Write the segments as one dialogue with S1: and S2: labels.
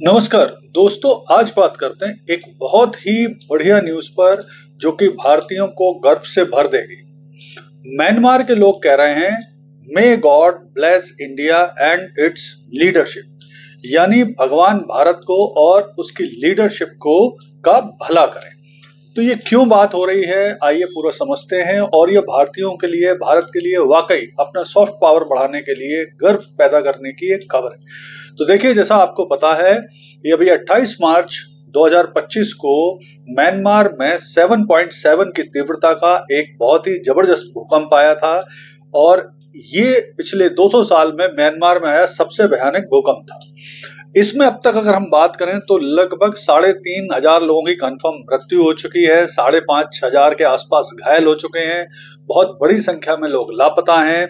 S1: नमस्कार दोस्तों, आज बात करते हैं एक बहुत ही बढ़िया न्यूज पर जो कि भारतीयों को गर्व से भर देगी। म्यांमार के लोग कह रहे हैं, may God bless India and it's leadership, यानी भगवान भारत को और उसकी लीडरशिप को का भला करें। तो ये क्यों बात हो रही है, आइए पूरा समझते हैं। और ये भारतीयों के लिए, भारत के लिए वाकई अपना सॉफ्ट पावर बढ़ाने के लिए गर्व पैदा करने की एक खबर है। तो देखिए, जैसा आपको पता है, ये अभी 28 मार्च 2025 को म्यांमार में 7.7 की तीव्रता का एक बहुत ही जबरदस्त भूकंप आया था और ये पिछले 200 साल में म्यांमार में आया सबसे भयानक भूकंप था। इसमें अब तक अगर हम बात करें तो लगभग 3,500 लोगों की कंफर्म मृत्यु हो चुकी है, 5,500 के आसपास घायल हो चुके हैं, बहुत बड़ी संख्या में लोग लापता हैं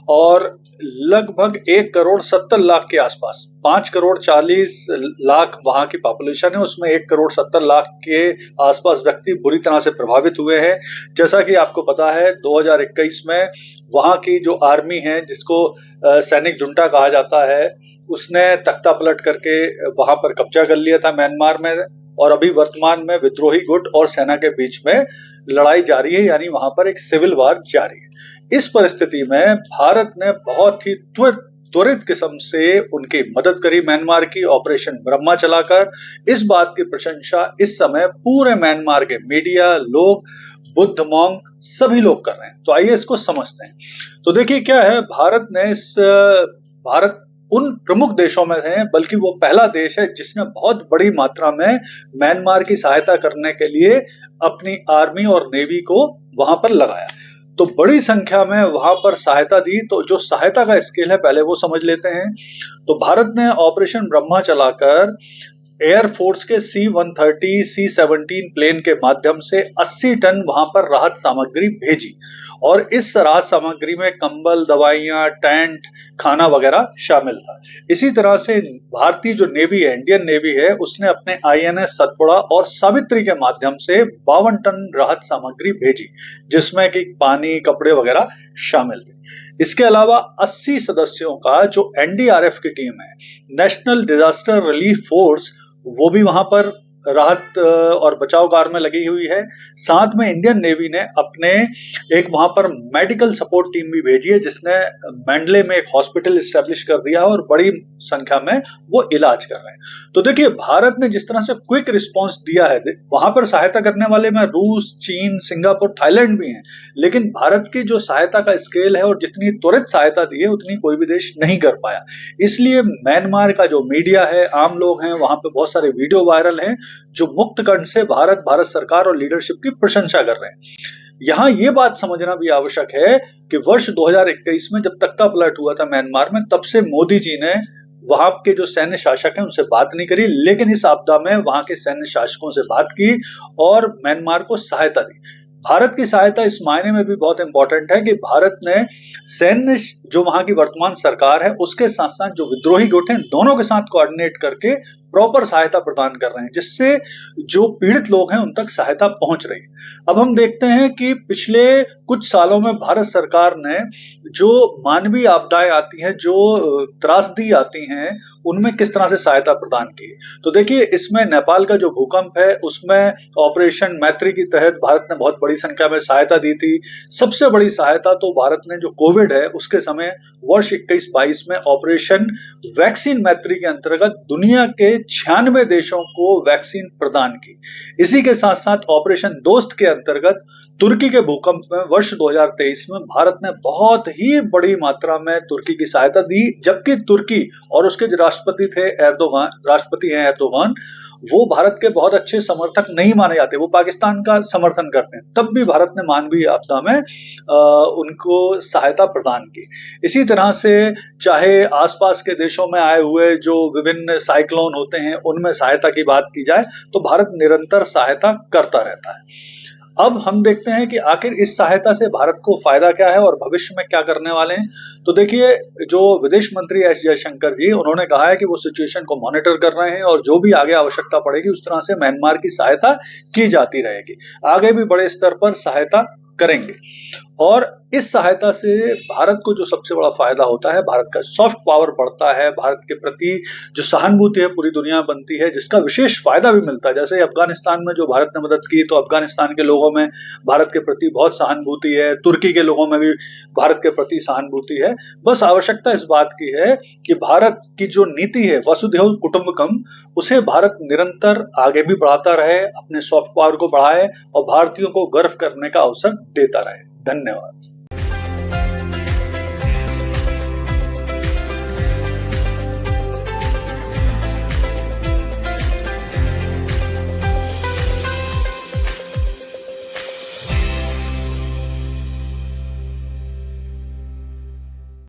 S1: और लगभग 1,70,00,000 के आसपास, 5,40,00,000 वहां की पॉपुलेशन है, उसमें 1,70,00,000 के आसपास व्यक्ति बुरी तरह से प्रभावित हुए हैं। जैसा कि आपको पता है, 2021 में वहां की जो आर्मी है, जिसको सैनिक जुंटा कहा जाता है, उसने तख्ता पलट करके वहां पर कब्जा कर लिया था म्यांमार में और अभी वर्तमान में विद्रोही गुट और सेना के बीच में लड़ाई जारी है, यानी वहां पर एक सिविल वार जारी है। इस परिस्थिति में भारत ने बहुत ही त्वरित किस्म से उनकी मदद करी म्यांमार की, ऑपरेशन ब्रह्मा चलाकर। इस बात की प्रशंसा इस समय पूरे म्यांमार के मीडिया, लोग, बुद्ध मॉन्क सभी लोग कर रहे हैं। तो आइए इसको समझते हैं। तो देखिए क्या है, भारत उन प्रमुख देशों में है, बल्कि वो पहला देश है जिसने बहुत बड़ी मात्रा में म्यांमार की सहायता करने के लिए अपनी आर्मी और नेवी को वहां पर लगाया। तो बड़ी संख्या में वहां पर सहायता दी। तो जो सहायता का स्केल है पहले वो समझ लेते हैं। तो भारत ने ऑपरेशन ब्रह्मा चलाकर एयरफोर्स के C-130, C-17 प्लेन के माध्यम से 80 टन वहां पर राहत सामग्री भेजी और इस राहत सामग्री में कंबल, दवाइयां, टेंट, खाना वगैरह शामिल था। इसी तरह से भारतीय जो नेवी है, इंडियन नेवी है, उसने अपने INS सतपुड़ा और सावित्री के माध्यम से 52 टन राहत सामग्री भेजी, जिसमें कि पानी, कपड़े वगैरह शामिल थे। इसके अलावा 80 सदस्यों का जो NDRF की टीम है, नेशनल डिजास्टर रिलीफ फोर्स, वो भी वहां पर राहत और बचाव कार्य में लगी हुई है। साथ में इंडियन नेवी ने अपने एक वहां पर मेडिकल सपोर्ट टीम भी भेजी है, जिसने मैंडले में एक हॉस्पिटल एस्टेब्लिश कर दिया और बड़ी संख्या में वो इलाज कर रहे हैं। तो देखिए, भारत ने जिस तरह से क्विक रिस्पांस दिया है, वहां पर सहायता करने वाले में रूस, चीन, सिंगापुर, थाईलैंड भी हैं, लेकिन भारत की जो सहायता का स्केल है और जितनी त्वरित सहायता दी है उतनी कोई भी देश नहीं कर पाया। इसलिए म्यांमार का जो मीडिया है, आम लोग हैं, वहां पे बहुत सारे वीडियो वायरल हैं जो मुक्त कंठ से भारत सरकार और लीडरशिप की प्रशंसा कर रहे हैं। यहां यह बात समझना भी आवश्यक है कि वर्ष 2021 में जब तख्ता पलट हुआ था म्यांमार में, तब से मोदी जी ने वहां के जो सैन्य शासक हैं उनसे बात नहीं करी, लेकिन इस आपदा में वहां के सैन्य शासकों से बात की और म्यांमार को सहायता दी। भारत की सहायता इस मायने में भी बहुत इंपॉर्टेंट है कि भारत ने सैन्य, जो वहां की वर्तमान सरकार है, उसके साथ साथ जो विद्रोही गुट हैं, दोनों के साथ कोऑर्डिनेट करके प्रॉपर सहायता प्रदान कर रहे हैं, जिससे जो पीड़ित लोग हैं उन तक सहायता पहुंच रही है। अब हम देखते हैं कि पिछले कुछ सालों में भारत सरकार ने जो मानवीय आपदाएं आती हैं, जो त्रासदी आती हैं, उनमें किस तरह से सहायता प्रदान की। तो देखिए, इसमें नेपाल का जो भूकंप है, उसमें ऑपरेशन मैत्री के तहत भारत ने बहुत बड़ी संख्या में सहायता दी थी। सबसे बड़ी सहायता तो भारत ने जो कोविड है उसके समय वर्ष 21-22 में ऑपरेशन वैक्सीन मैत्री के अंतर्गत दुनिया के 96 देशों को वैक्सीन प्रदान की। इसी के साथ साथ ऑपरेशन दोस्त के अंतर्गत तुर्की के भूकंप में वर्ष 2023 में भारत ने बहुत ही बड़ी मात्रा में तुर्की की सहायता दी, जबकि तुर्की और उसके जो राष्ट्रपति हैं एर्दोगान, वो भारत के बहुत अच्छे समर्थक नहीं माने जाते, वो पाकिस्तान का समर्थन करते हैं, तब भी भारत ने मानवीय आपदा में उनको सहायता प्रदान की। इसी तरह से चाहे आसपास के देशों में आए हुए जो विभिन्न साइक्लोन होते हैं, उनमें सहायता की बात की जाए तो भारत निरंतर सहायता करता रहता है। अब हम देखते हैं कि आखिर इस सहायता से भारत को फायदा क्या है और भविष्य में क्या करने वाले हैं। तो देखिए, जो विदेश मंत्री एस जयशंकर जी, उन्होंने कहा है कि वो सिचुएशन को मॉनिटर कर रहे हैं और जो भी आगे आवश्यकता पड़ेगी उस तरह से म्यांमार की सहायता की जाती रहेगी, आगे भी बड़े स्तर पर सहायता करेंगे। और इस सहायता से भारत को जो सबसे बड़ा फायदा होता है, भारत का सॉफ्ट पावर बढ़ता है, भारत के प्रति जो सहानुभूति है पूरी दुनिया में बनती है, जिसका विशेष फायदा भी मिलता है। जैसे अफगानिस्तान में जो भारत ने मदद की, तो अफगानिस्तान के लोगों में भारत के प्रति बहुत सहानुभूति है, तुर्की के लोगों में भी भारत के प्रति सहानुभूति है। बस आवश्यकता इस बात की है कि भारत की जो नीति है वसुधैव कुटुंबकम, उसे भारत निरंतर आगे भी बढ़ाता रहे, अपने सॉफ्ट पावर को बढ़ाए और भारतीयों को गर्व करने का अवसर देता रहे। धन्यवाद।